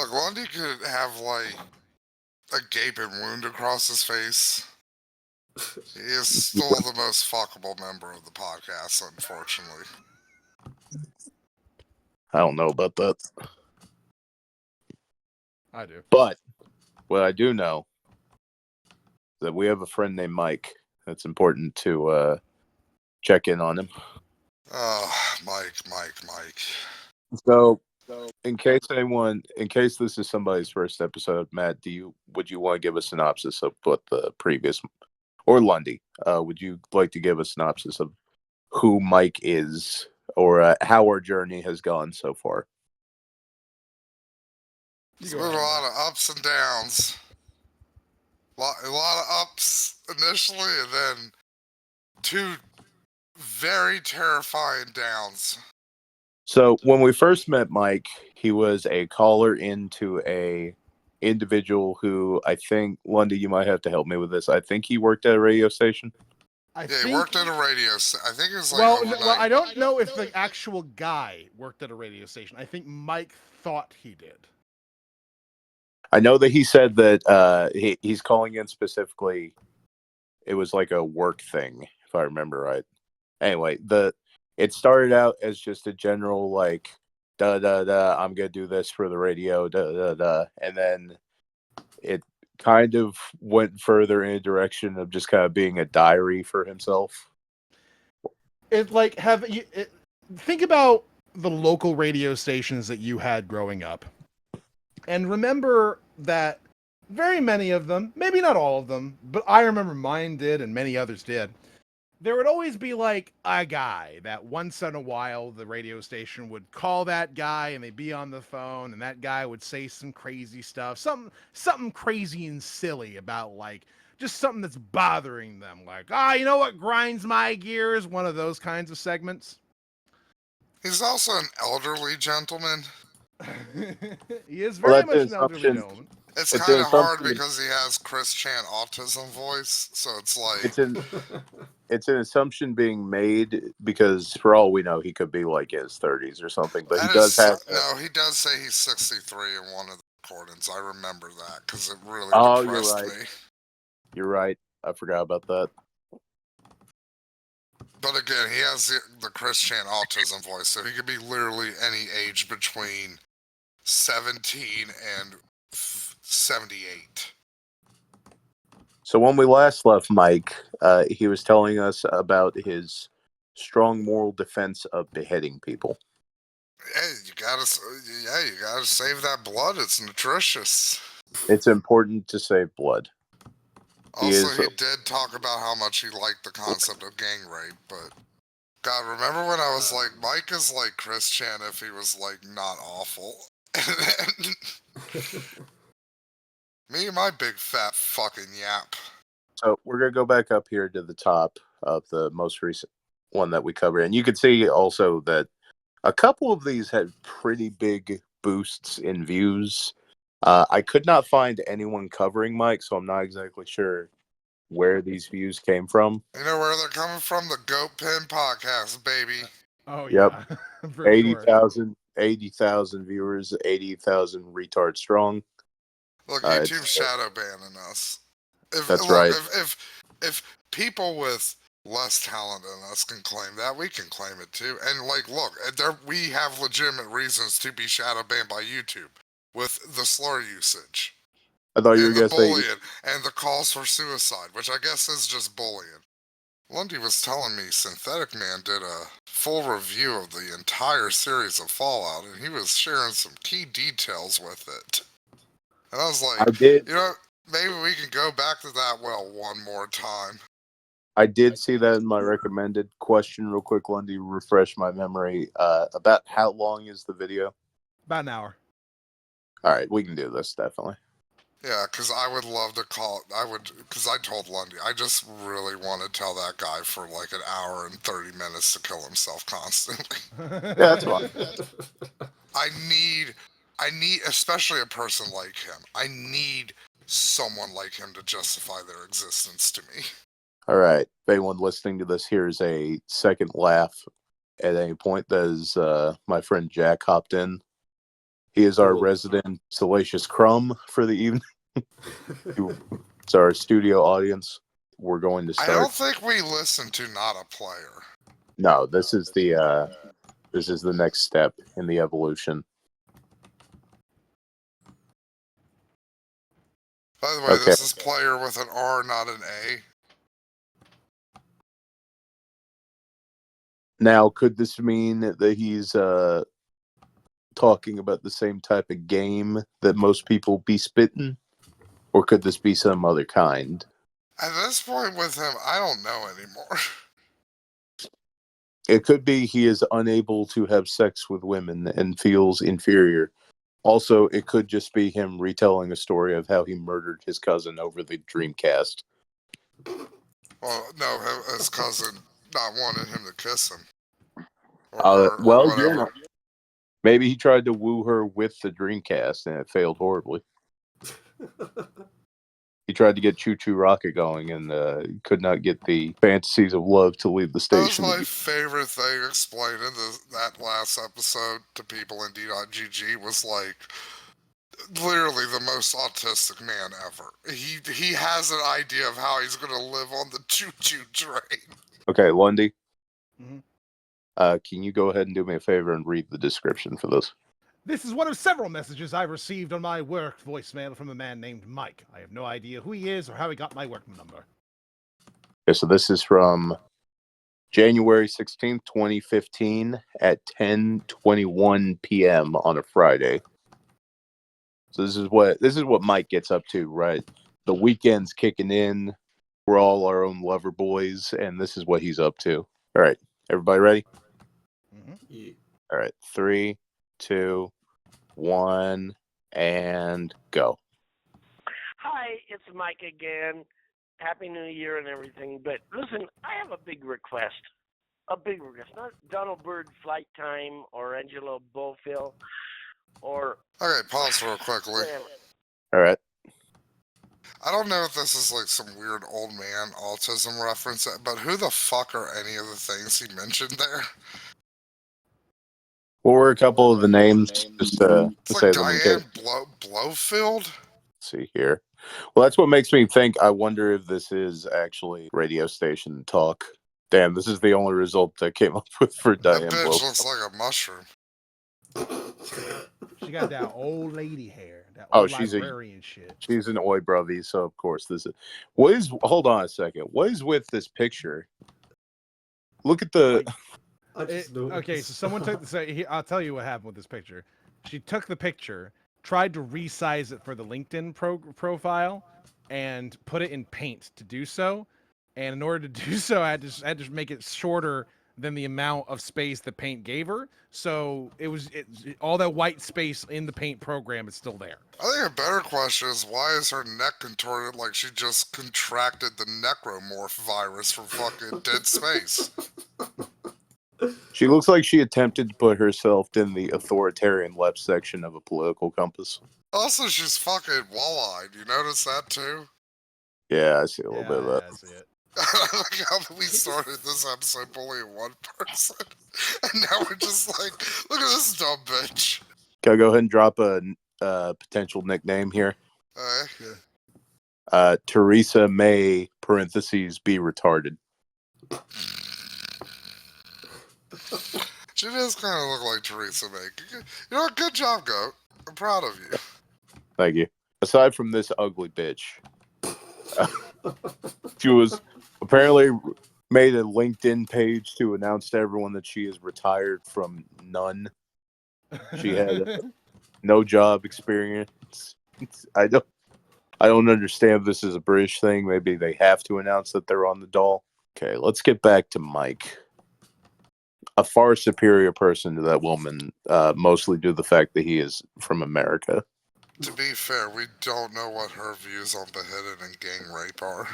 Look, Lundy could have, like, a gaping wound across his face. He is still the most fuckable member of the podcast, unfortunately. I don't know about that. I do. But what I do know is that we have a friend named Mike. That's important to check in on him. Oh, Mike. So, in case this is somebody's first episode, Matt, would you want to give a synopsis of what the previous, or Lundy, would you like to give a synopsis of who Mike is, or how our journey has gone so far? There's been a lot of ups and downs. A lot of ups initially, and then 2 very terrifying downs. So when we first met Mike, he was a caller into a individual who I think, Lundy, you might have to help me with this. I think he worked at a radio station. He worked at a radio. I think it was like well, I don't know if the actual guy worked at a radio station. I think Mike thought he did. I know that he said that he's calling in specifically. It was like a work thing, if I remember right. Anyway, it started out as just a general like, da da da, I'm gonna do this for the radio, da da da, and then it kind of went further in a direction of just kind of being a diary for himself. It like think about the local radio stations that you had growing up. And remember that very many of them, maybe not all of them, but I remember mine did and many others did. There would always be like a guy that once in a while the radio station would call that guy and they'd be on the phone and that guy would say some crazy stuff, something crazy and silly about like just something that's bothering them. Like, you know what grinds my gears? One of those kinds of segments. He's also an elderly gentleman. He is very much an elderly gentleman. It's kind of hard because he has Chris Chan autism voice, so it's like it's an assumption being made because for all we know he could be like in his 30s or something, but he does say he's 63 in one of the recordings. I remember that because it really depressed me. You're right. I forgot about that. But again, he has the Chris Chan autism voice, so he could be literally any age between 17 and 78. So when we last left Mike, he was telling us about his strong moral defense of beheading people. Yeah, you gotta save that blood. It's nutritious. It's important to save blood. Also, he did talk about how much he liked the concept of gang rape, but God, remember when I was like, Mike is like Chris Chan if he was like not awful. Me and my big fat fucking yap. So we're gonna go back up here to the top of the most recent one that we covered, and you can see also that a couple of these had pretty big boosts in views. I could not find anyone covering Mike, so I'm not exactly sure where these views came from. You know where they're coming from? The Goat Pin podcast, baby. Oh, yeah. Yep. 80,000 viewers, 80,000 retard strong. Look, YouTube's shadow banning us. Right. If people with less talent than us can claim that, we can claim it too. And like, look, we have legitimate reasons to be shadow banned by YouTube with the slur usage. I thought you were going to say bullying and the calls for suicide, which I guess is just bullying. Lundy was telling me Synthetic Man did a full review of the entire series of Fallout, and he was sharing some key details with it. And I was like, you know, maybe we can go back to that well one more time. I did see that in my recommended. Question real quick, Lundy, refresh my memory. About how long is the video? About an hour. All right, we can do this, definitely. Yeah, because I would love to call it. Because I told Lundy, I just really want to tell that guy for like an hour and 30 minutes to kill himself constantly. Yeah, that's fine. I need, especially a person like him, I need someone like him to justify their existence to me. All right. If anyone listening to this hears a second laugh at any point, that is my friend Jack hopped in. He is our Cool. resident Salacious Crumb for the evening. It's our studio audience. We're going to I start. don't think we listen to Not a Player. No, this is the next step in the evolution. By the way, Okay. this is player with an R, not an A. Now, could this mean that he's talking about the same type of game that most people be spitting? Or could this be some other kind? At this point with him, I don't know anymore. It could be he is unable to have sex with women and feels inferior. Also, it could just be him retelling a story of how he murdered his cousin over the Dreamcast. Well, no, his cousin not wanting him to kiss him. Or Well, whatever. you know, maybe he tried to woo her with the Dreamcast and it failed horribly. He tried to get Choo Choo Rocket going and could not get the fantasies of love to leave the That was station. my favorite thing explained in that last episode to people in D.GG was like literally the most autistic man ever. He has an idea of how he's gonna live on the choo-choo train. Okay, Lundy. Mhm. Can you go ahead and do me a favor and read the description for this? This is one of several messages I've received on my work voicemail from a man named Mike. I have no idea who he is or how he got my work number. Okay, so this is from January 16th, 2015 at 10:21 p.m. on a Friday. So this is what Mike gets up to, right? The weekend's kicking in. We're all our own lover boys, and this is what he's up to. All right, everybody ready? Yeah. All right, 3, 2, 1, and go. Hi, it's Mike again. Happy New Year and everything. But listen, I have a big request. A big request. Not Donald Byrd Flight Time or Angelo Bofill or... Okay, pause real quickly. whatever. All right. I don't know if this is like some weird old man autism reference, but who the fuck are any of the things he mentioned there? What were a couple of the names? Just to It's say like them in Diane case. Blowfield? Let's see here. Well, that's what makes me think. I wonder if this is actually radio station talk. Damn, this is the only result I came up with for That Diane bitch Blow. looks like a mushroom. She got that old lady hair, that Oh, old she's librarian shit. She's an oi brothy, so of course this is. Hold on a second. What is with this picture? Look at the. Like, I just noticed. Okay, so someone took I'll tell you what happened with this picture. She took the picture, tried to resize it for the LinkedIn profile, and put it in Paint to do so. And in order to do so, I had to make it shorter than the amount of space the Paint gave her. So all that white space in the Paint program is still there. I think a better question is why is her neck contorted like she just contracted the necromorph virus from fucking Dead Space? She looks like she attempted to put herself in the authoritarian left section of a political compass. Also, she's fucking wall-eyed. You notice that too? Yeah, I see a little bit of that. I see it. I like how we started this episode bullying one person, and now we're just like, look at this dumb bitch. Can I go ahead and drop a potential nickname here? Theresa May (parentheses be retarded). She does kind of look like Theresa May. You know what? Good job, Goat. I'm proud of you. Thank you. Aside from this ugly bitch, she was apparently made a LinkedIn page to announce to everyone that she is retired from none. She had no job experience. I don't understand if this is a British thing. Maybe they have to announce that they're on the doll. Okay, let's get back to Mike. A far superior person to that woman, mostly due to the fact that he is from America. To be fair, we don't know what her views on beheaded and gang rape are.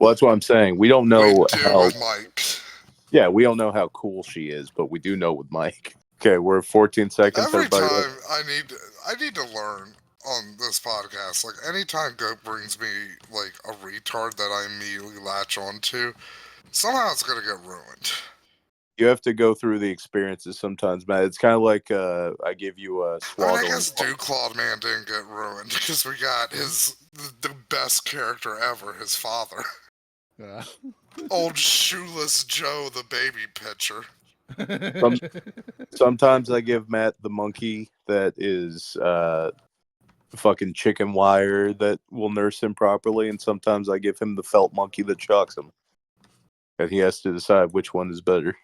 Well, that's what I'm saying. We don't know We do how. with Mike. Yeah, we don't know how cool she is, but we do know with Mike. Okay, we're at 14 seconds. Every Everybody time I need to learn on this podcast, like anytime Goat brings me like a retard that I immediately latch onto, somehow it's gonna get ruined. You have to go through the experiences sometimes, Matt. It's kind of like I give you a I swaddling. guess Dew Clawed Man didn't get ruined because we got the best character ever, his father. Yeah. Old Shoeless Joe, the baby pitcher. Sometimes I give Matt the monkey that is fucking chicken wire that will nurse him properly, and sometimes I give him the felt monkey that shocks him. And he has to decide which one is better.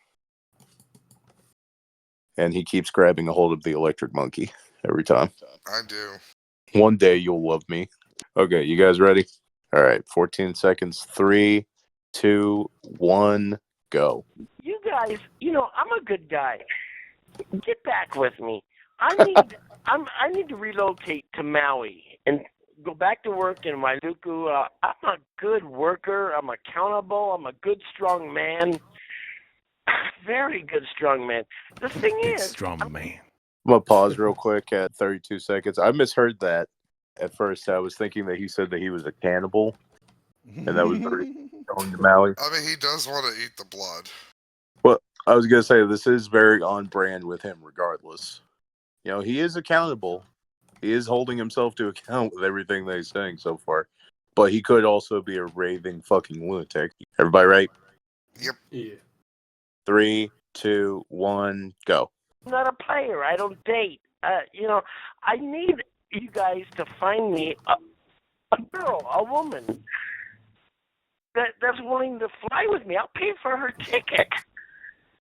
And he keeps grabbing a hold of the electric monkey every time. I do. One day you'll love me. Okay, you guys ready? All right, 14 seconds. 3, 2, 1, go. You guys, I'm a good guy. Get back with me. I need to relocate to Maui and go back to work in Wailuku. I'm a good worker. I'm accountable. I'm a good, strong man. Very good, strong man. The thing is, strong man. I'm going to pause real quick at 32 seconds. I misheard that at first. I was thinking that he said that he was a cannibal. And that was going to Maui. I mean, he does want to eat the blood. Well, I was going to say, this is very on brand with him regardless. He is accountable. He is holding himself to account with everything that he's saying so far. But he could also be a raving fucking lunatic. Everybody right? Yep. Yeah. 3, 2, 1, go. I'm not a player. I don't date. I need you guys to find me a girl, a woman that's willing to fly with me. I'll pay for her ticket,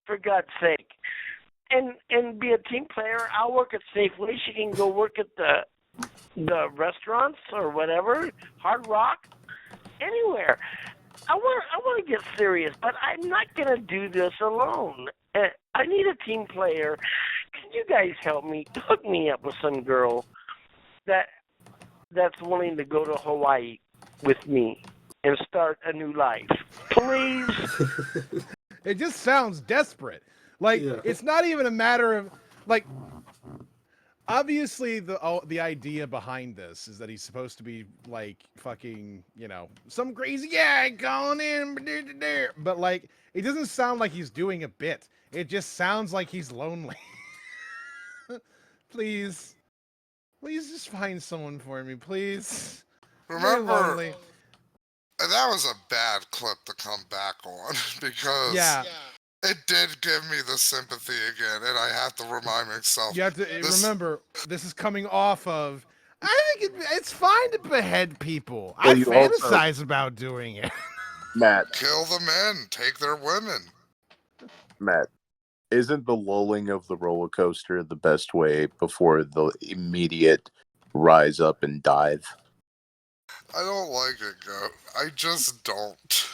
for God's sake. And be a team player. I'll work at Safeway. She can go work at the restaurants or whatever, Hard Rock, anywhere. I want to get serious, but I'm not gonna do this alone. I need a team player. Can you guys help me? Hook me up with some girl that's willing to go to Hawaii with me and start a new life, please. It just sounds desperate. Like, Yeah. It's not even a matter of, like, obviously the idea behind this is that he's supposed to be, like, fucking, some crazy guy calling in, but, like, it doesn't sound like he's doing a bit. It just sounds like he's lonely. Please just find someone for me, please. I'm very Remember, lonely. that was a bad clip to come back on because Yeah. it did give me the sympathy again, and I have to remind myself. You have to remember, this is coming off of. I think it's fine to behead people. I you fantasize about doing it. Matt, Kill the men, take their women. Matt, isn't the lulling of the roller coaster the best way before the immediate rise up and dive? I don't like it, Go. I just don't.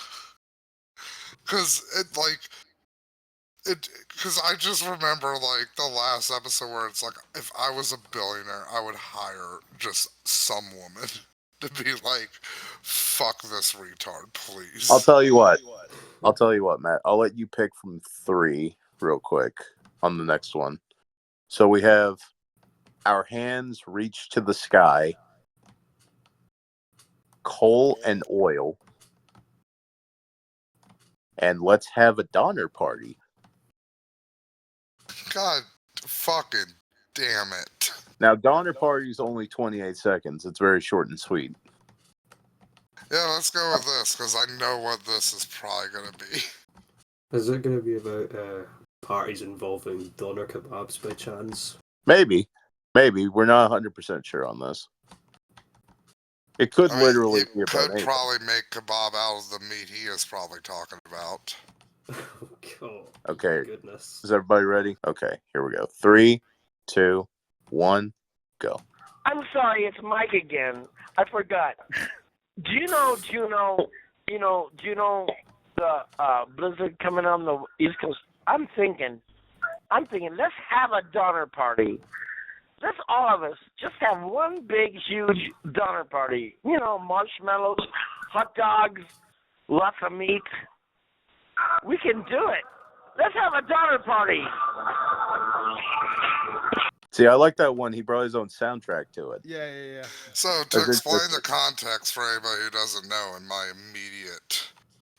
Because I just remember, like, the last episode where it's like, if I was a billionaire, I would hire just some woman to be like, fuck this retard, please. I'll tell you what, Matt. I'll let you pick from 3 real quick on the next one. So we have Our Hands Reach to the Sky, Coal and Oil, and Let's Have a Donner Party. God fucking damn it. Now, Donner Party is only 28 seconds. It's very short and sweet. Yeah, let's go with this, because I know what this is probably going to be. Is it going to be about parties involving doner kebabs by chance? Maybe. We're not 100% sure on this. It could literally be you about could anything. probably make kebab out of the meat he is probably talking about. Oh, God. Okay. Goodness. Is everybody ready? Okay, here we go. 3, 2, 1, go. I'm sorry, it's Mike again. I forgot. Do you know Juno, the blizzard coming on the East Coast? I'm thinking, let's have a Donner Party. Let's all of us just have one big, huge Donner Party. Marshmallows, hot dogs, lots of meat. We can do it. Let's have a Donner Party. See, I like that one. He brought his own soundtrack to it. Yeah. So, to Is it explain just- the context for anybody who doesn't know, in my immediate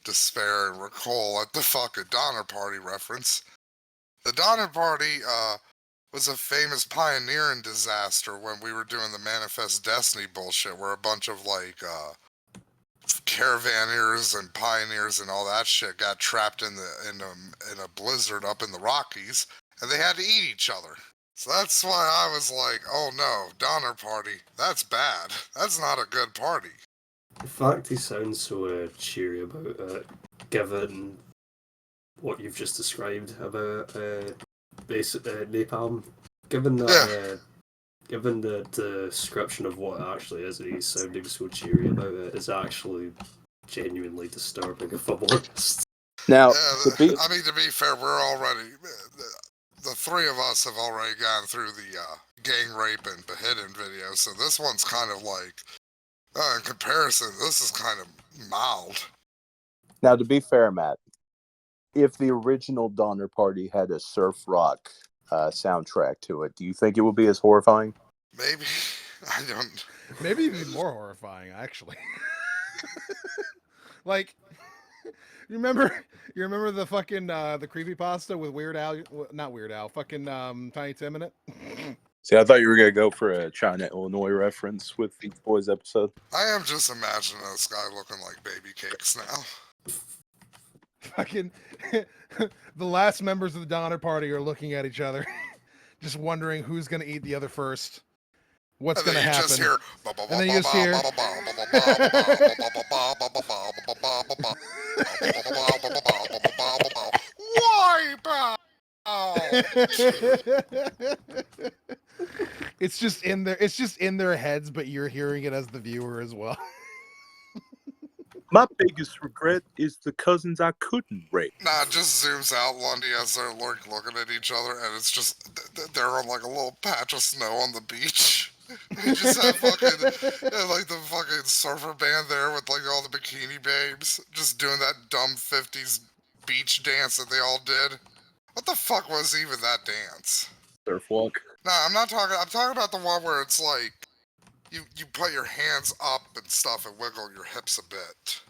despair and recoil at the fucking Donner Party reference. The Donner Party was a famous pioneering disaster when we were doing the Manifest Destiny bullshit, where a bunch of caravaneers and pioneers and all that shit got trapped in a blizzard up in the Rockies, and they had to eat each other. So that's why I was like, oh no, Donner Party, that's bad. That's not a good party. The fact he sounds so cheery about it, given what you've just described about napalm, given that, given the description of what it actually is, he's sounding so cheery about it is actually genuinely disturbing, if I'm honest. Now, to be fair, we're already the three of us have already gone through the gang rape and beheading video, so this one's kind of like, in comparison, this is kind of mild. Now, to be fair, Matt, if the original Donner Party had a surf rock soundtrack to it, do you think it would be as horrifying? Maybe. I don't. Maybe even more horrifying, actually. Like, you remember the fucking the creepypasta with Weird Al, not Weird Al, fucking Tiny Tim in it? See, I thought you were gonna go for a China, Illinois reference with the Boys episode. I am just imagining this guy looking like baby cakes now. Fucking the last members of the Donner Party are looking at each other, just wondering who's gonna eat the other first. What's gonna happen? Just hear, and then you just hear. Wipe out. It's just in their. It's just in their heads, but you're hearing it as the viewer as well. My biggest regret is the cousins I couldn't rape. Nah, it just zooms out Lundy as they're looking at each other, and it's just they're on like a little patch of snow on the beach. You just have fucking like the fucking surfer band there with like all the bikini babes just doing that dumb 50s beach dance that they all did. What the fuck was even that dance? Surf walk. Nah, I'm talking about the one where it's like you put your hands up and stuff and wiggle your hips a bit.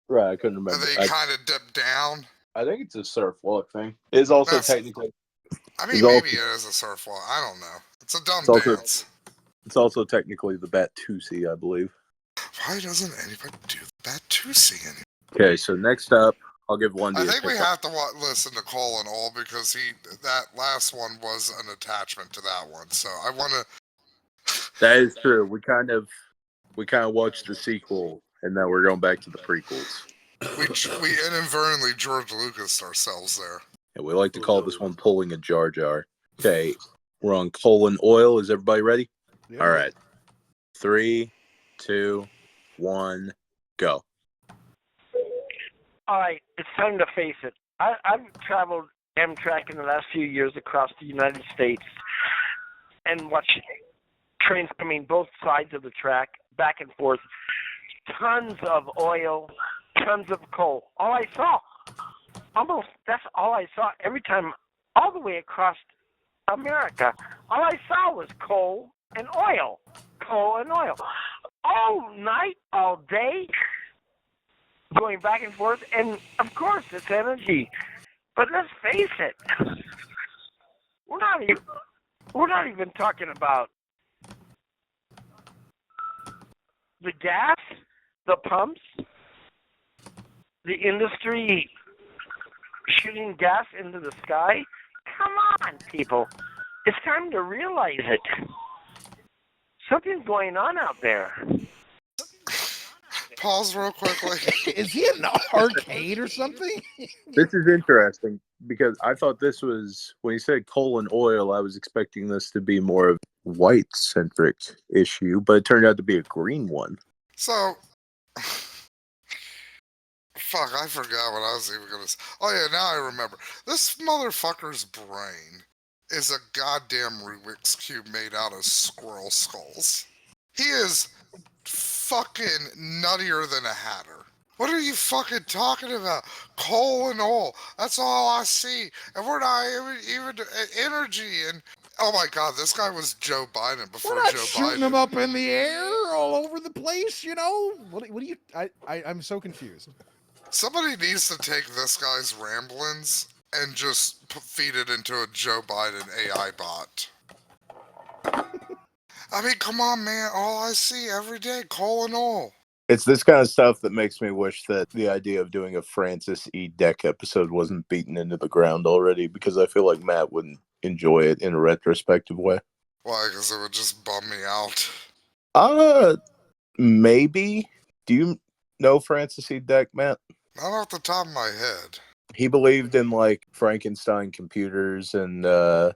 Right, I couldn't remember. And then you kind of dip down. I think it's a surf walk thing. It's also technically. I mean, maybe it is a surf walk. I don't know. It's a dumb dance. It's also technically the Batusi, I believe. Why doesn't anybody do the Batusi anymore? Okay, so next up, I'll give one to you. I think we have to listen to Colin Ole because that last one was an attachment to that one. So I want to. That is true. We kind of watched the sequel, and now we're going back to the prequels. We inadvertently George Lucas ourselves there. And we like to call this one pulling a Jar Jar. Okay, we're on Colin Oil. Is everybody ready? Yeah. All right. 3, 2, 1, go. All right, it's time to face it. I've traveled Amtrak in the last few years across the United States and watched trains coming both sides of the track, back and forth. Tons of oil, tons of coal. All I saw, that's all I saw every time, all the way across America. All I saw was coal and oil. Coal and oil. All night, all day, going back and forth. And, of course, it's energy. But let's face it, we're not even talking about the gas, the pumps, the industry shooting gas into the sky. Come on, people. It's time to realize it. Something's going on out there. Pause real quickly. Is he in an arcade or something? This is interesting because I thought this was, when he said coal and oil, I was expecting this to be more of a white-centric issue, but it turned out to be a green one. So, fuck, I forgot what I was even going to say. Oh, yeah, now I remember. This motherfucker's brain is a goddamn Rubik's Cube made out of squirrel skulls. He is fucking nuttier than a hatter. What are you fucking talking about? Coal and oil. That's all I see. And we're not even energy. And oh my God, this guy was Joe Biden before We're not Joe shooting Biden. him up in the air all over the place, you know? What do you? I'm so confused. Somebody needs to take this guy's ramblings and just feed it into a Joe Biden AI bot. I mean, come on, man. All I see every day, colon all. It's this kind of stuff that makes me wish that the idea of doing a Francis E. Deck episode wasn't beaten into the ground already, because I feel like Matt wouldn't enjoy it in a retrospective way. Why? Because it would just bum me out. Maybe. Do you know Francis E. Deck, Matt? Not off the top of my head. He believed in like Frankenstein computers and what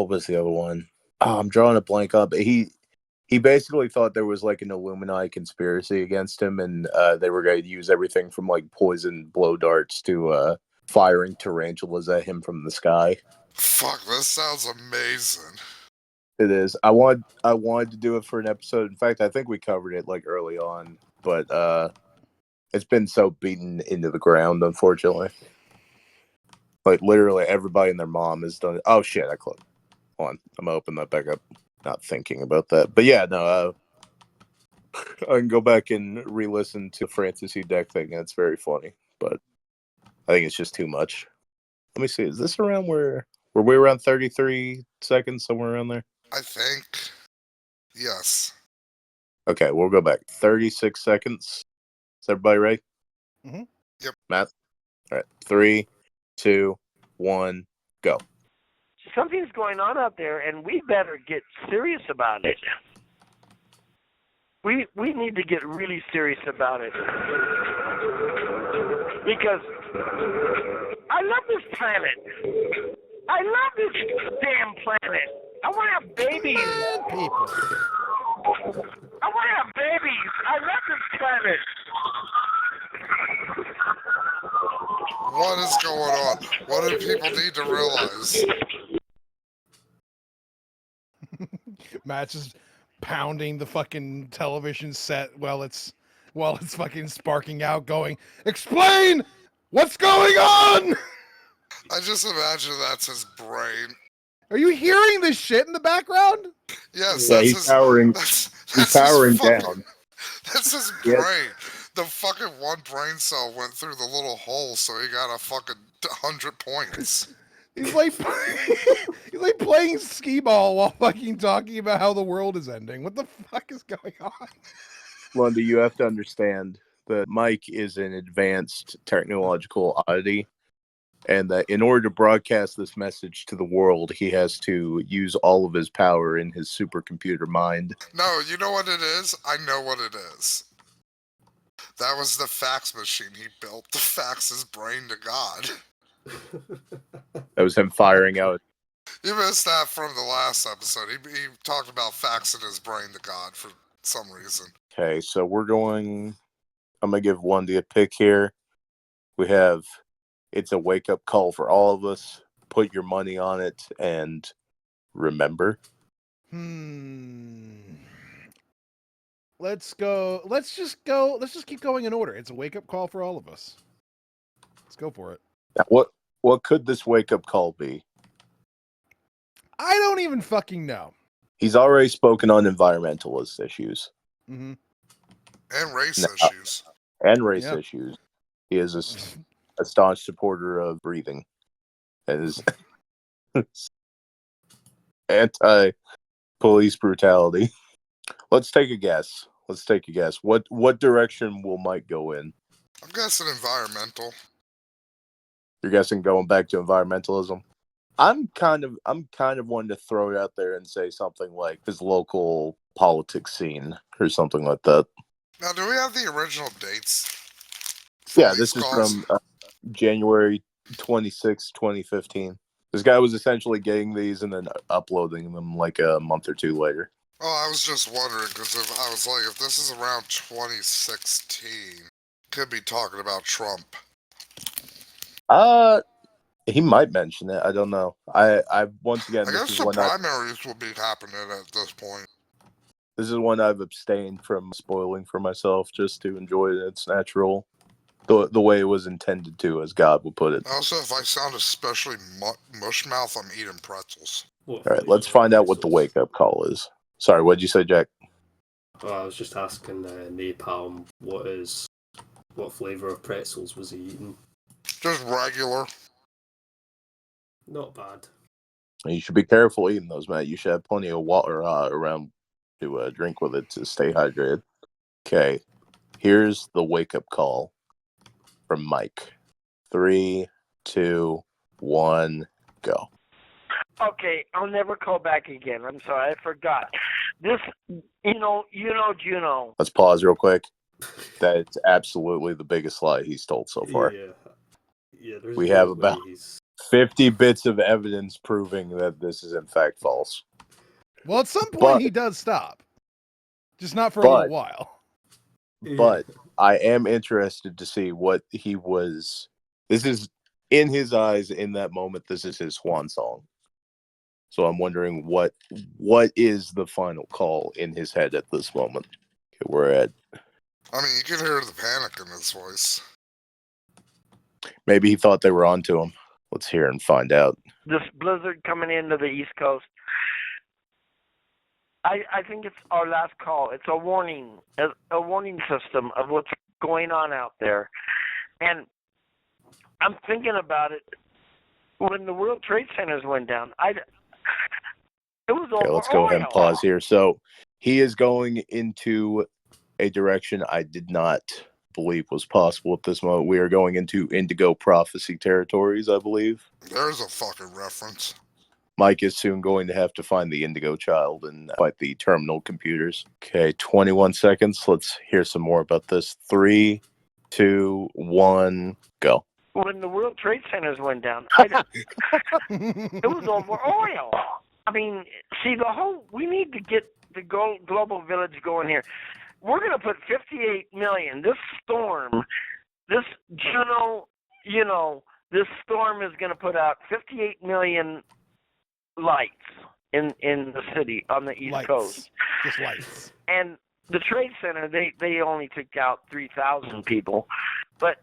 was the other one? Oh, I'm drawing a blank up. He basically thought there was like an Illuminati conspiracy against him, and they were going to use everything from like poison blow darts to firing tarantulas at him from the sky. Fuck, this sounds amazing. It is. I wanted to do it for an episode. In fact, I think we covered it like early on, but it's been so beaten into the ground, unfortunately. Like literally everybody and their mom has done it. Oh shit, I closed. Hold on, I'm gonna open that back up. Not thinking about that, but yeah, no. I can go back and re-listen to Francis E. Deck thing. And it's very funny, but I think it's just too much. Let me see. Is this around were we around 33 seconds, somewhere around there? I think. Yes. Okay, we'll go back 36 seconds. Is everybody ready? Mm-hmm. Yep. Matt. All right. 3, 2, 1, go. Something's going on out there, and we better get serious about it. We need to get really serious about it. Because I love this planet. I love this damn planet. I want to have babies. People. I want to have babies. I love this planet. What is going on? What do people need to realize? Matt's just pounding the fucking television set while it's fucking sparking out, going, "Explain what's going on!" I just imagine that's his brain. Are you hearing this shit in the background? Yes, Yeah, that's he's his. powering. That's He's his powering fucking- down. That's his Yeah. brain. The fucking one brain cell went through the little hole, so he got a fucking 100 points. He's like he's like playing skee ball while fucking talking about how the world is ending. What the fuck is going on? Lundy, you have to understand that Mike is an advanced technological oddity, and that in order to broadcast this message to the world, he has to use all of his power in his supercomputer mind. No, you know what it is? I know what it is. That was the fax machine he built to fax his brain to God. That was him firing out. You missed that from the last episode. He talked about faxing his brain to God for some reason. Okay, so we're going. I'm gonna give Lundy a pick here. We have. It's a wake-up call for all of us. Put your money on it and remember. Let's go. Let's just go. Let's just keep going in order. It's a wake-up call for all of us. Let's go for it. Now, what could this wake-up call be? I don't even fucking know. He's already spoken on environmentalist issues Mm-hmm. And race No. issues. and race Yeah. issues. He is a staunch supporter of breathing and is anti-police brutality. Let's take a guess. What direction will Mike go in? I'm guessing environmental. You're guessing going back to environmentalism? I'm kind of one to throw it out there and say something like his local politics scene or something like that. Now, do we have the original dates? Yeah, these this is calls? from January 26, 2015. This guy was essentially getting these and then uploading them like a month or two later. Oh, I was just wondering because if this is around 2016, could be talking about Trump. He might mention it. I don't know. I once again, I this guess is the one primaries will be happening at this point. this is one I've abstained from spoiling for myself just to enjoy it in its natural, the way it was intended to, as God would put it. Also, if I sound especially mush mouth, I'm eating pretzels. All right, let's find out what the wake up call is. Sorry, what'd you say, Jack? I was just asking Napalm what his What flavour of pretzels was he eating? Just regular. Not bad. You should be careful eating those, Matt. You should have plenty of water around to drink with it to stay hydrated. Okay, here's the wake-up call from Mike. 3, 2, 1, go. Okay, I'll never call back again. I'm sorry, I forgot. This, Juno. Let's pause real quick. That's absolutely the biggest lie he's told so far. Yeah. There's We no have way about he's 50 bits of evidence proving that this is in fact false. Well, at some point But- he does stop, just not for a little But- while. But I am interested to see what he was. This is in his eyes in that moment. This is his swan song. So I'm wondering what is the final call in his head at this moment. Okay, we're at I mean, you can hear the panic in his voice. maybe he thought they were onto him. Let's hear and find out. This blizzard coming into the East Coast. I think it's our last call. It's a warning system of what's going on out there. And I'm thinking about it. When the World Trade Centers went down, it was Okay, over let's go ahead and oil. pause here. So he is going into a direction I did not believe was possible at this moment. We are going into Indigo Prophecy territories, I believe. There's a fucking reference. Mike is soon going to have to find the Indigo Child and fight the terminal computers. Okay, 21 seconds. Let's hear some more about this. 3, 2, 1, go. When the World Trade Centers went down, it was over oil. I mean, see, we need to get the global village going here. We're going to put 58 million. This storm, this Juno, this storm is going to put out 58 million lights in the city on the East Lights. Coast. Just lights. And the Trade Center, they only took out 3,000 people. But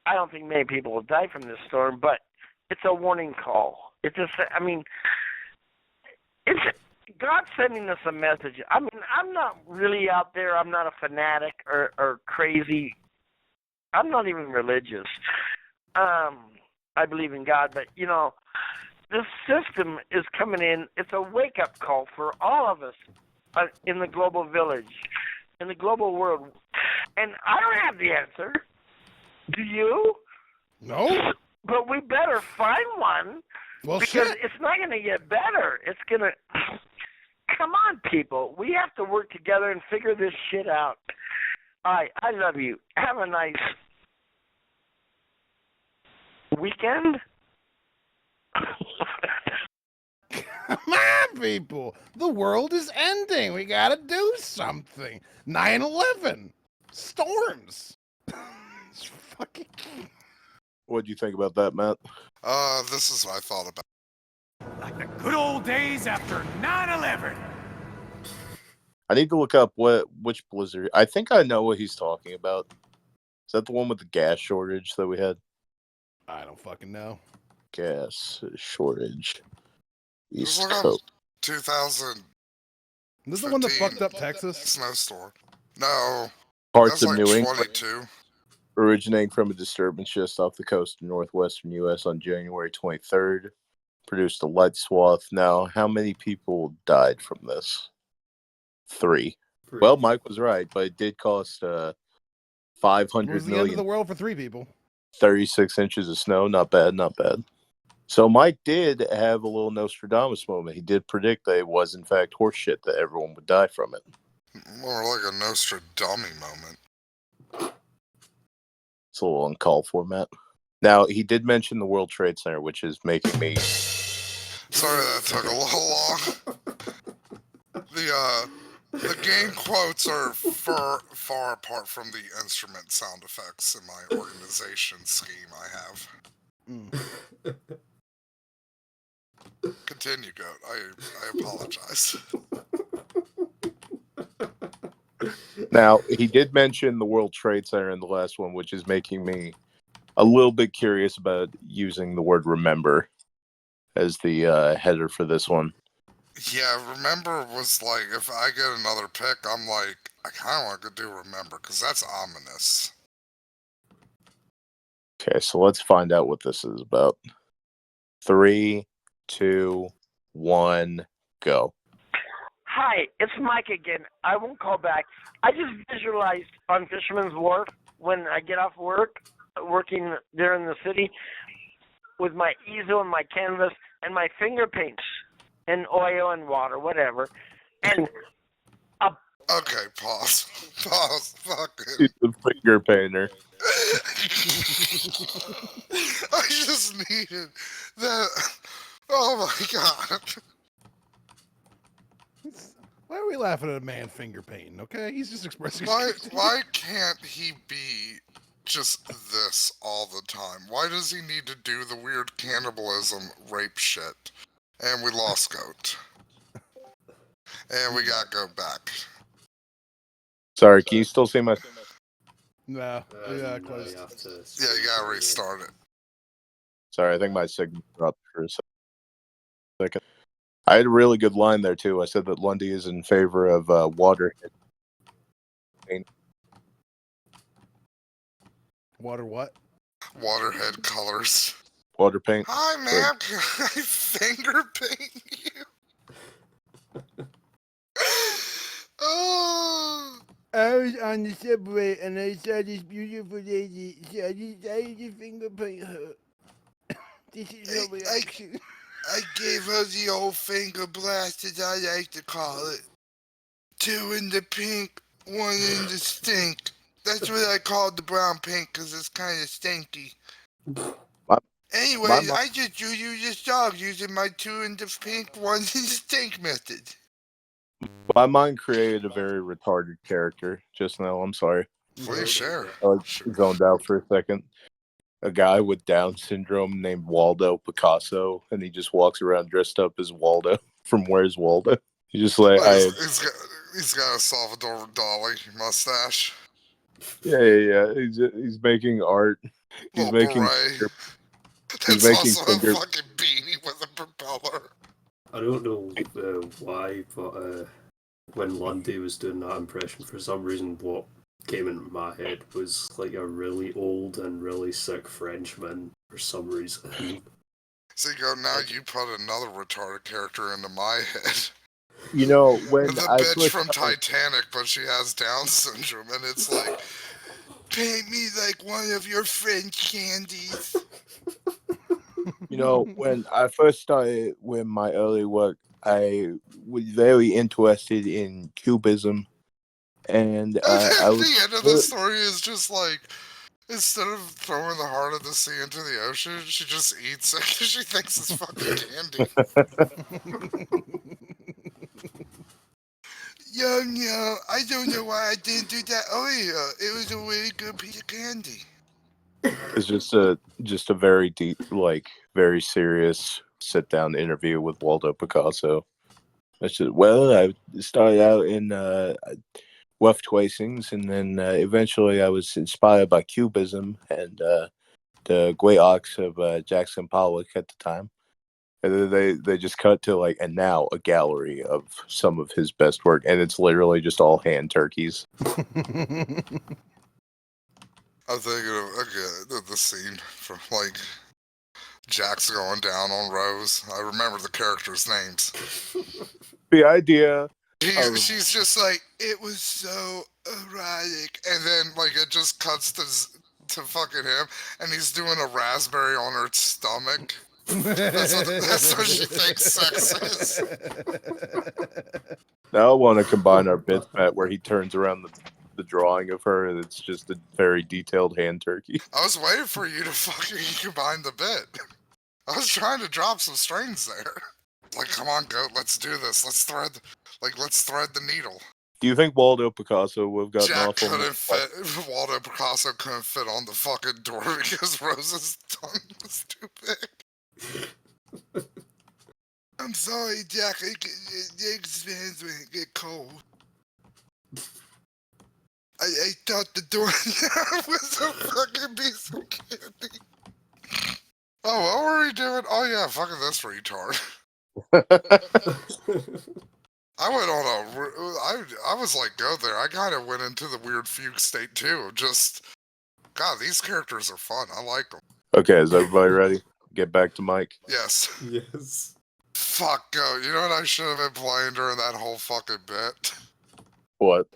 I don't think many people will die from this storm, but it's a warning call. It's God sending us a message. I mean, I'm not really out there. I'm not a fanatic or crazy. I'm not even religious. I believe in God, but, this system is coming in. It's a wake-up call for all of us in the global village, in the global world. And I don't have the answer. Do you? No? But we better find one. Well, Because shit. it's not going to get better. It's going to... Come on, people. We have to work together and figure this shit out. All right, I love you. Have a nice weekend. Come on, people. The world is ending. We got to do something. 9/11. Storms. It's fucking... What do you think about that, Matt? This is what I thought about. Like the good old days after 9/11. I need to look up which blizzard. I think I know what he's talking about. Is that the one with the gas shortage that we had? I don't fucking know. Gas shortage. Just East look up Coast. 2000 This is the one that 15. fucked up Texas? snowstorm. No, Parts that's of like New England 22. originating from a disturbance just off the coast of northwestern U.S. on January 23rd. Produced a light swath. Now, how many people died from this? 3. Well, Mike was right, but it did cost It 500 was the end of million. the world for 3 people. 36 inches of snow. Not bad, not bad. So Mike did have a little Nostradamus moment. He did predict that it was, in fact, horseshit, that everyone would die from it. More like a Nostradamus moment. It's a little uncalled for, Matt. Now, he did mention the World Trade Center, which is making me... Sorry that took a little long. The game quotes are far apart from the instrument sound effects in my organization scheme I have. Mm. Continue, Goat. I apologize. Now, he did mention the World Trade Center in the last one, which is making me a little bit curious about using the word remember as the header for this one. Yeah, remember was like, if I get another pick, I'm like, I kind of want to do remember, because that's ominous. Okay, so let's find out what this is about. 3, 2, 1, go. Hi, it's Mike again. I won't call back. I just visualized on Fisherman's Wharf when I get off work, working there in the city, with my easel and my canvas and my finger paints and oil and water, whatever. And Okay, pause. Pause. Fuck it. He's the finger painter. I just needed that. Oh my god. Why are we laughing at a man finger painting? Okay, he's just expressing. Why can't he be just this all the time? Why does he need to do the weird cannibalism rape shit? And we lost Goat. And we got Goat back. Sorry, can you still see my... No, yeah, no, close. you have to Yeah, you gotta restart it. Sorry, I think my signal dropped for a second. I had a really good line there, too. I said that Lundy is in favor of water. Water what? Waterhead colors. Water paint. Hi, ma'am. Can I finger paint you? Oh. I was on the subway and I saw this beautiful lady, so I decided to finger paint her. This is her reaction. I gave her the old finger blast, as I like to call it. 2 in the pink, 1 in the stink. That's what I called the brown paint, because it's kind of stinky. Anyways, I just drew you this dog using my 2 in the pink, 1 in the stink method. My mind created a very retarded character just now. I'm sorry. Please share. I zoned out for a second. A guy with Down syndrome named Waldo Picasso, and he just walks around dressed up as Waldo from Where's Waldo. He's just like, He's got a Salvador Dali mustache. Yeah. He's making art. He's Little making. beret. He's It's making also finger. a fucking beanie with a propeller. I don't know why, but when Lundy was doing that impression, for some reason, what came into my head was like a really old and really sick Frenchman for some reason. So now you put another retarded character into my head. You know, when The I bitch first from Titanic, but she has Down syndrome, and it's like, paint me like one of your French candies. You know, when I first started with my early work, I was very interested in cubism, and I was. The end of the story is just like, instead of throwing the heart of the sea into the ocean, she just eats it because she thinks it's fucking candy. Yo, I don't know why I didn't do that earlier. It was a really good piece of candy. It's just a very deep, like very serious sit down interview with Waldo Picasso. I said, well, I started out in rough tracings, and then eventually I was inspired by Cubism and the great arcs of Jackson Pollock at the time. And then they just cut to like, and now a gallery of some of his best work, and it's literally just all hand turkeys. I'm thinking of the scene from like Jack's going down on Rose. I remember the characters' names. The idea. She's just like, it was so erotic, and then like it just cuts to fucking him, and he's doing a raspberry on her stomach. That's what she thinks sex is. Now I want to combine our bits, Matt, where he turns around the drawing of her, and it's just a very detailed hand turkey. I was waiting for you to fucking combine the bit. I was trying to drop some strings there. Like, come on, Goat, let's do this. Let's thread the needle. Do you think Waldo Picasso would have gotten Jack off on couldn't fit. Waldo Picasso couldn't fit on the fucking door because Rose's tongue was too big. I'm sorry, Jack. It expands when it get cold. I thought the door was a fucking piece of candy. Oh, what were we doing? Oh yeah, fucking this retard. I went on I was like, go there. I kind of went into the weird fugue state too. Just God, these characters are fun. I like them. Okay, is everybody ready? Get back to Mike. Yes. Yes. Fuck, go. You know what I should have been playing during that whole fucking bit? What?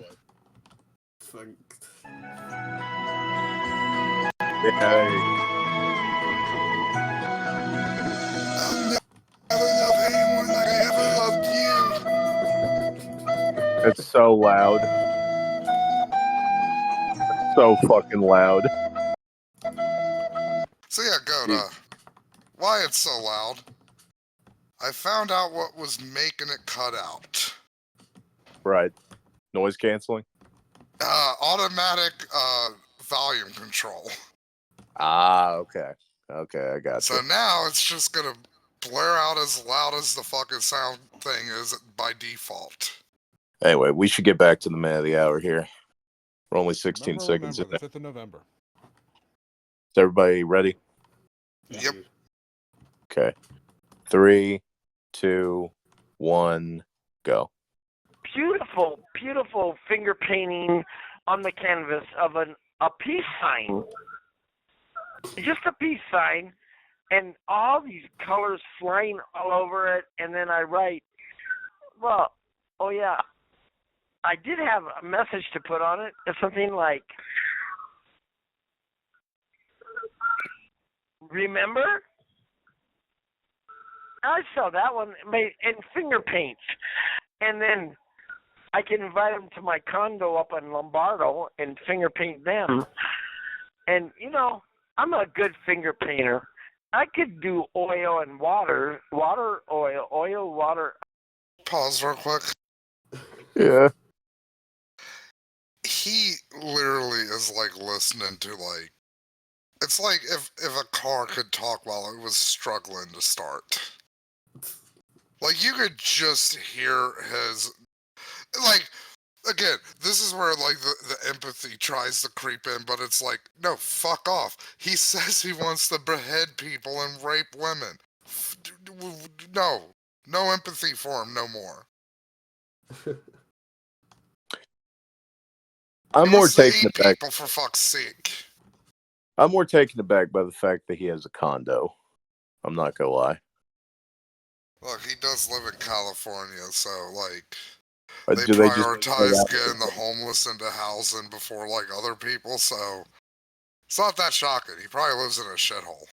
Think. Yay. I'll never love anyone like I ever loved you. It's so loud. So fucking loud. So yeah, Goda. Why it's so loud? I found out what was making it cut out. Right. Noise canceling? Automatic volume control. Ah, okay. Okay, I got So you. now it's just gonna blare out as loud as the fucking sound thing is by default. Anyway, we should get back to the man of the hour here. We're only 16 seconds in. the 5th of November. Is everybody ready? Yep. Okay. 3, 2, 1, go. Beautiful, beautiful finger painting on the canvas of a peace sign. Just a peace sign, and all these colors flying all over it, and then I write, well, oh yeah, I did have a message to put on it. It's something like, remember? I saw that one made in finger paints, and then I can invite them to my condo up in Lombardo and finger paint them. And you know, I'm a good finger painter. I could do oil and water, oil, water. Pause real quick. Yeah. He literally is like listening to like, it's like if a car could talk while it was struggling to start. Like you could just hear his, like, again, this is where like the empathy tries to creep in, but it's like, no, fuck off. He says he wants to behead people and rape women. No empathy for him no more. I'm He more wants to taken eat aback. people for fuck's sake. I'm more taken aback by the fact that he has a condo. I'm not gonna lie. Look, he does live in California, so like they Do they just prioritize getting the homeless into housing before like other people, so it's not that shocking. He probably lives in a shithole.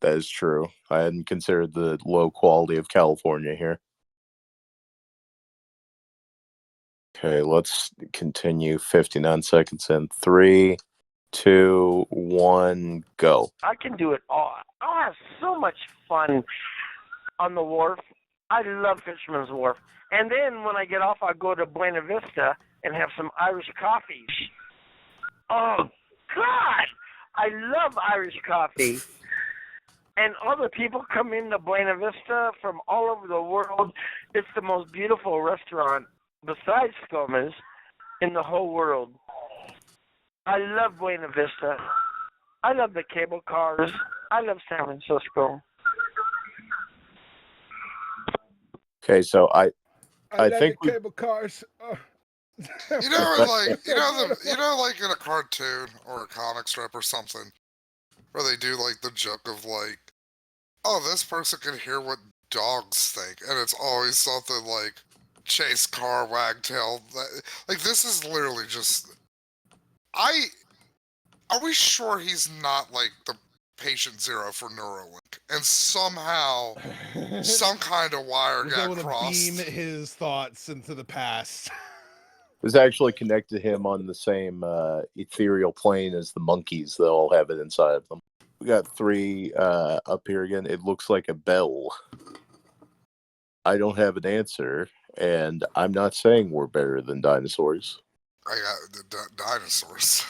That is true. I hadn't considered the low quality of California here. Okay, let's continue. 59 seconds in. 3, 2, 1, go. I can do it all. I'll have so much fun on the wharf. I love Fisherman's Wharf. And then when I get off, I'll go to Buena Vista and have some Irish coffee. Oh, God! I love Irish coffee. And all the people come into Buena Vista from all over the world. It's the most beautiful restaurant, besides Scoma's, in the whole world. I love Buena Vista. I love the cable cars. I love San Francisco. Okay, so I think we, cable cars. You know, like you know, like in a cartoon or a comic strip or something, where they do like the joke of like, oh, this person can hear what dogs think, and it's always something like chase car, wagtail. Like this is literally just. Are we sure he's not like the patient zero for Neuralink, and somehow some kind of wire was got able to crossed? beam his thoughts into the past. is actually connected to him on the same ethereal plane as the monkeys. They all have it inside of them. We got 3 up here again. It looks like a bell. I don't have an answer, and I'm not saying we're better than dinosaurs. I got the dinosaurs.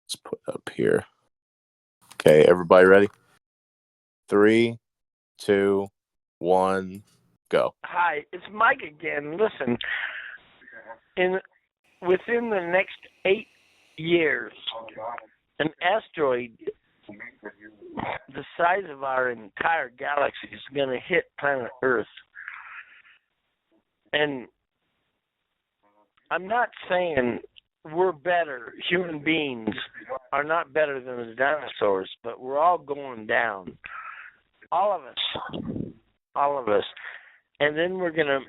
Let's put it up here. Okay, everybody ready? 3, 2, 1, go. Hi, it's Mike again. Listen, within the next 8 years, an asteroid the size of our entire galaxy is going to hit planet Earth. And I'm not saying we're better. Human beings are not better than the dinosaurs, but we're all going down. All of us. All of us. And then we're going to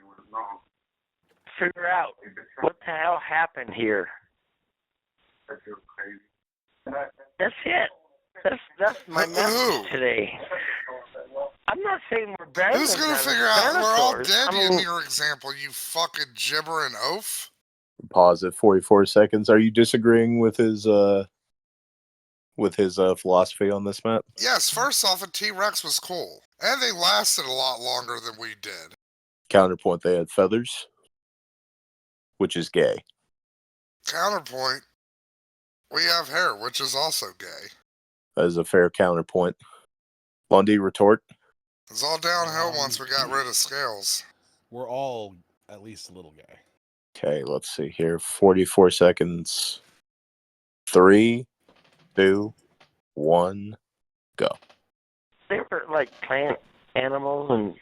figure out what the hell happened here. That's it. That's my message today. I'm not saying we're better Who's than gonna dinosaurs. figure out we're all dead I mean, in your example, you fucking gibbering oaf? Pause at 44 seconds. Are you disagreeing with his philosophy on this, Matt? Yes, first off, a T-Rex was cool. And they lasted a lot longer than we did. Counterpoint, they had feathers, which is gay. Counterpoint, we have hair, which is also gay. That is a fair counterpoint. Lundy, retort. It's all downhill once we got rid of scales. We're all at least a little gay. Okay, let's see here. 44 seconds. 3, 2, 1, go. they were like plant animals,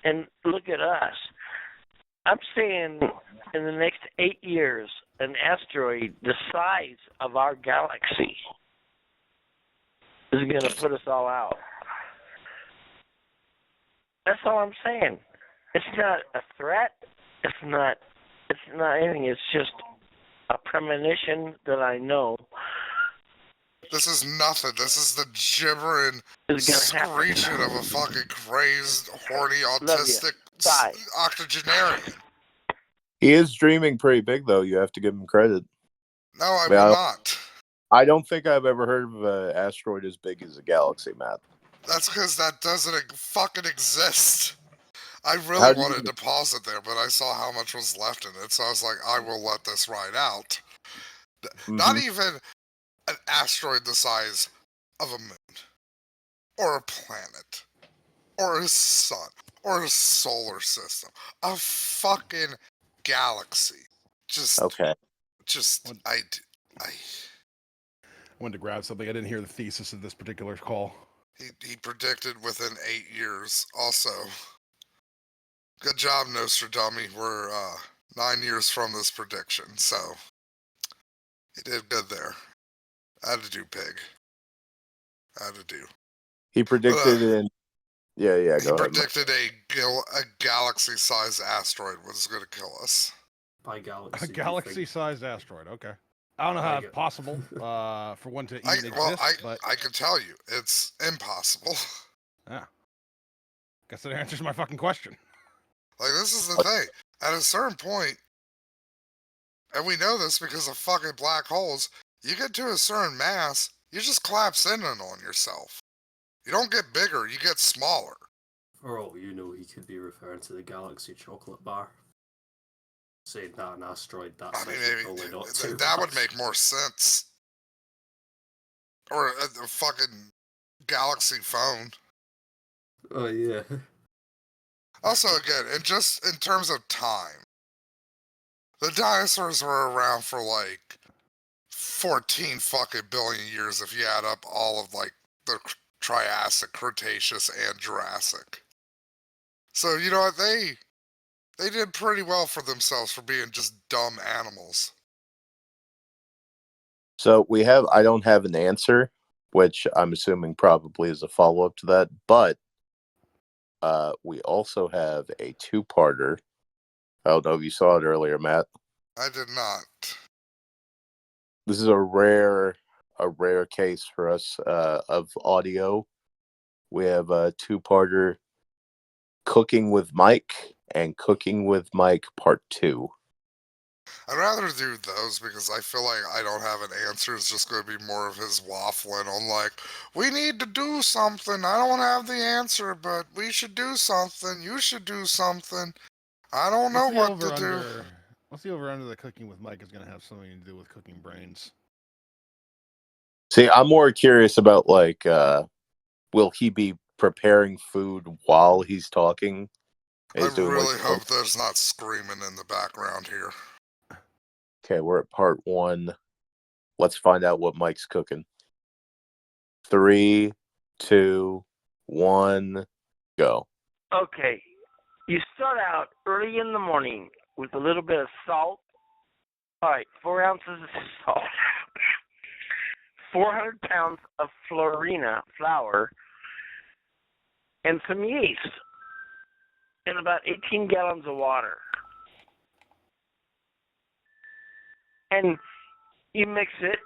and look at us. I'm saying in the next 8 years, an asteroid the size of our galaxy is going to put us all out. That's all I'm saying. It's not a threat. It's not anything. It's just a premonition that I know. This is nothing. This is the gibbering, It's gonna happen. screeching of a fucking crazy, horny, Love autistic ya. Bye. octogenarian. He is dreaming pretty big, though. You have to give him credit. No, I Well, will not. I don't think I've ever heard of an asteroid as big as a galaxy, Matt. That's because that doesn't fucking exist. I How really do you- wanted to pause it there, but I saw how much was left in it, so I was like, I will let this ride out. Not Mhm. even an asteroid the size of a moon, or a planet, or a sun, or a solar system. A fucking galaxy. Okay. I wanted to grab something. I didn't hear the thesis of this particular call. He predicted within 8 years. Also, good job, Nostradamus. We're 9 years from this prediction, so he did good there. Had to do, pig. Had to do. He predicted in. Yeah, He go ahead. Matt. predicted a galaxy-sized asteroid was going to kill us. By galaxy. A galaxy-sized asteroid. Okay. I don't know how it's possible for one to even exist, but I can tell you, it's impossible. yeah. Guess that answers my fucking question. Like, this is the thing. At a certain point, and we know this because of fucking black holes, you get to a certain mass, you just collapse in on yourself. You don't get bigger, you get smaller. For all you know, he could be referring to the galaxy chocolate bar. Saying that an asteroid, that's I mean, actually maybe probably not too that would much. make more sense. Or a fucking galaxy phone. Oh, yeah. Also, again, and just in terms of time, the dinosaurs were around for like 14 fucking billion years if you add up all of like the Triassic, Cretaceous, and Jurassic. So, you know what? They did pretty well for themselves for being just dumb animals. So I don't have an answer, which I'm assuming probably is a follow-up to that, but we also have a two-parter. I don't know if you saw it earlier, Matt. I did not. This is a rare case for us of audio. We have a two-parter, Cooking with Mike and Cooking with Mike Part 2. I'd rather do those because I feel like I don't have an answer. It's just going to be more of his waffling on like, we need to do something. I don't have the answer, but we should do something. You should do something. I don't know what to do. What's the over under the Cooking with Mike is going to have something to do with cooking brains? See, I'm more curious about like, will he be preparing food while he's talking? I really hope there's not screaming in the background here. Okay, we're at part 1. Let's find out what Mike's cooking. 3, 2, 1, go. Okay. You start out early in the morning with a little bit of salt All right, 4 ounces of salt, 400 pounds of Florina flour, and some yeast, and about 18 gallons of water. And you mix it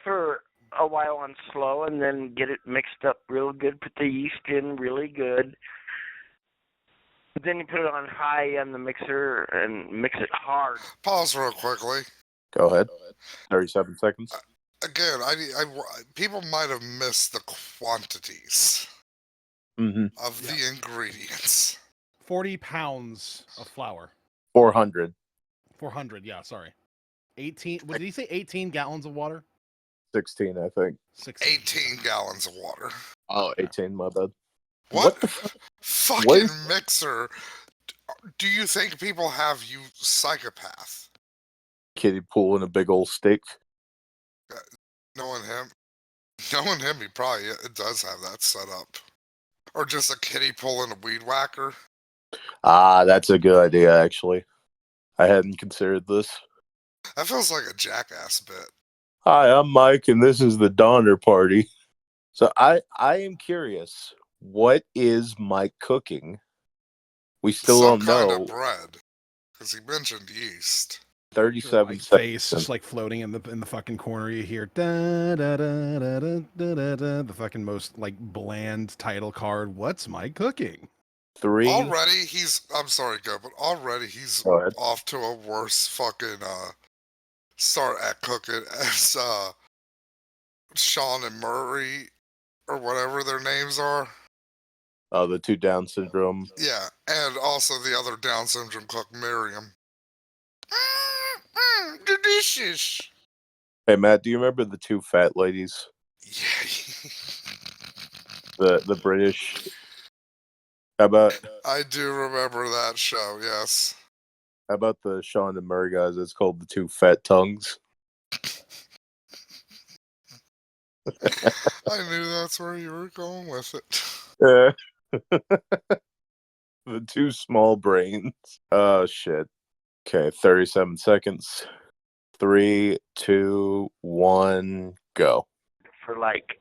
for a while on slow, and then get it mixed up real good. Put the yeast in really good. Then you put it on high on the mixer and mix it hard. Pause real quickly. Go ahead. 37 seconds. Again, people might have missed the quantities Mm-hmm. of the ingredients. 40 pounds of flour. 400. 400, yeah, sorry. 18, what did he say? 18 gallons of water? 16, I think. 16. 18 gallons of water. Oh, 18, my bad. What the fuck? fucking What? mixer do you think people have, you psychopath? Kiddie pool and a big old stick. Knowing him, he probably it does have that set up. Or just a kiddie pulling a weed whacker. Ah, that's a good idea, actually. I hadn't considered this. That feels like a Jackass bit. Hi, I'm Mike, and this is the Donner Party. So I am curious, what is Mike cooking? We still Some don't kind know. of bread. Because he mentioned yeast. 37 Like seconds. face just like floating in the fucking corner. You hear da da da da da da da da. The fucking most like bland title card. What's Mike cooking? 3. Already I'm sorry, go, but already he's Go ahead. off to a worse fucking start at cooking as Sean and Murray or whatever their names are. Oh, the 2 Down syndrome. Yeah, and also the other Down syndrome cook, Miriam. Delicious. Hey, Matt, do you remember the 2 fat ladies? Yeah. The British? How about I do remember that show, yes. the Sean and Murray guys? It's called the 2 Fat Tongues. I knew that's where you were going with it. The 2 small brains. Oh, shit. Okay, 37 seconds. 3, 2, 1, go. For like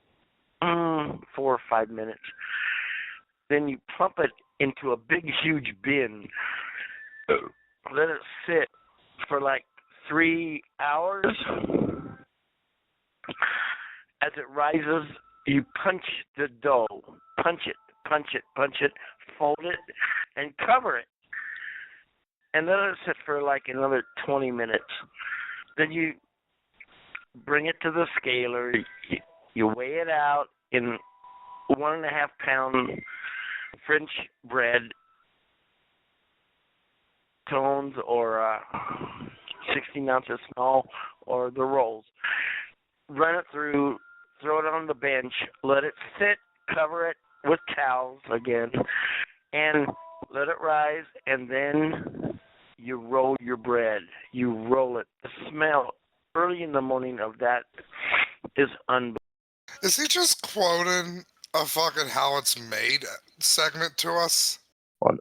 4 or 5 minutes. Then you plump it into a big, huge bin. Let it sit for like 3 hours. As it rises, you punch the dough. Punch it, fold it, and cover it. And let it sit for like another 20 minutes. Then you bring it to the scaler. You weigh it out in 1.5 pound French bread tones or 16 ounces small or the rolls. Run it through, throw it on the bench, let it sit, cover it with towels again, and let it rise, and then you roll your bread. You roll it. The smell early in the morning of that is unbelievable. Is he just quoting a fucking how it's made segment to us?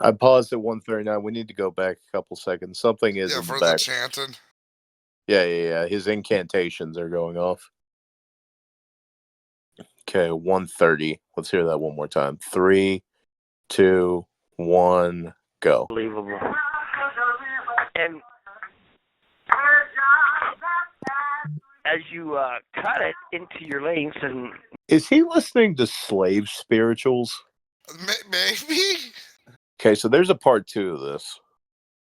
I paused at 139. We need to go back a couple seconds. Something is Yeah, in for the the back. chanting. Yeah. His incantations are going off. Okay, 130. Let's hear that one more time. 3, 2, 1, go. Unbelievable. And as you cut it into your lengths, and Is he listening to Slave Spirituals? Maybe? Okay, so there's a part 2 of this.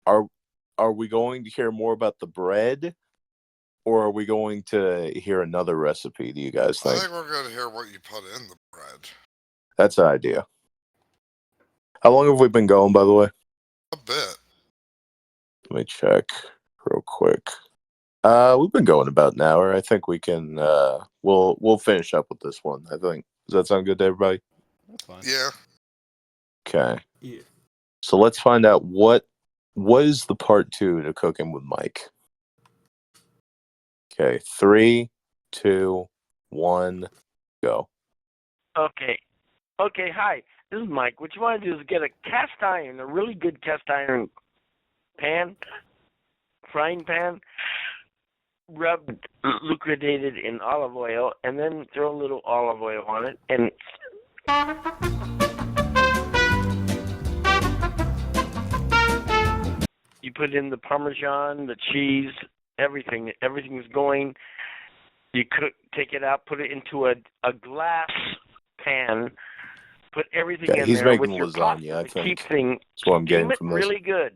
Are we going to hear more about the bread, or are we going to hear another recipe? Do you guys I think? think we're going to hear what you put in the bread. That's an idea. How long have we been going, by the way? A bit. Let me check real quick. We've been going about an hour. I think we can. We'll finish up with this one. I think. Does that sound good to everybody? That's fine. Yeah. Okay. Yeah. So let's find out what is the part 2 to Cooking with Mike. Okay, 3, 2, 1, go. okay, hi, this is Mike. What you want to do is get a really good cast iron pan frying pan, rub lubricated in olive oil, and then throw a little olive oil on it, and you put in the Parmesan, the cheese, everything. Everything's going. You take it out, put it into a glass pan, put everything Yeah, in he's there with making your lasagna, pasta I to think. keep things. That's what I'm getting Steam it from this. really good.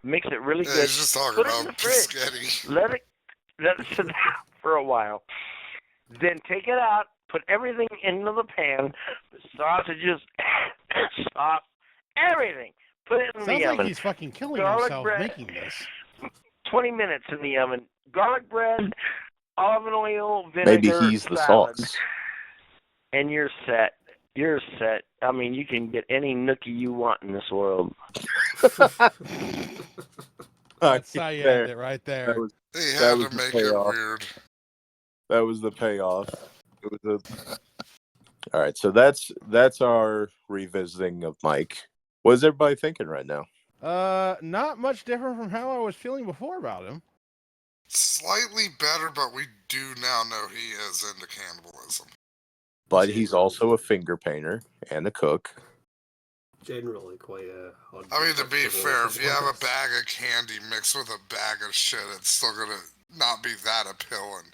Mix it really Yeah, good. he's just talking Put it in about the fridge. biscotti. Let it sit out for a while. Then take it out. Put everything into the pan. The sausages, sauce, everything. Put it in Sounds the like oven. he's fucking killing Garlic himself bread. making this. 20 minutes in the oven. Garlic bread, olive oil, vinegar, Maybe he's the salad, sauce. and you're set. You're set. I mean, you can get any nookie you want in this world. That's how you end it right there. That was, He That had was to the make it payoff. weird. that was the payoff. It was All right, so that's our revisiting of Mike. What is everybody thinking right now? Not much different from how I was feeling before about him. Slightly better, but we do now know he is into cannibalism. But he's also a finger painter and a cook. Generally quite a... I mean, to be fair, if you have a honest. bag of candy mixed with a bag of shit, it's still gonna not be that appealing.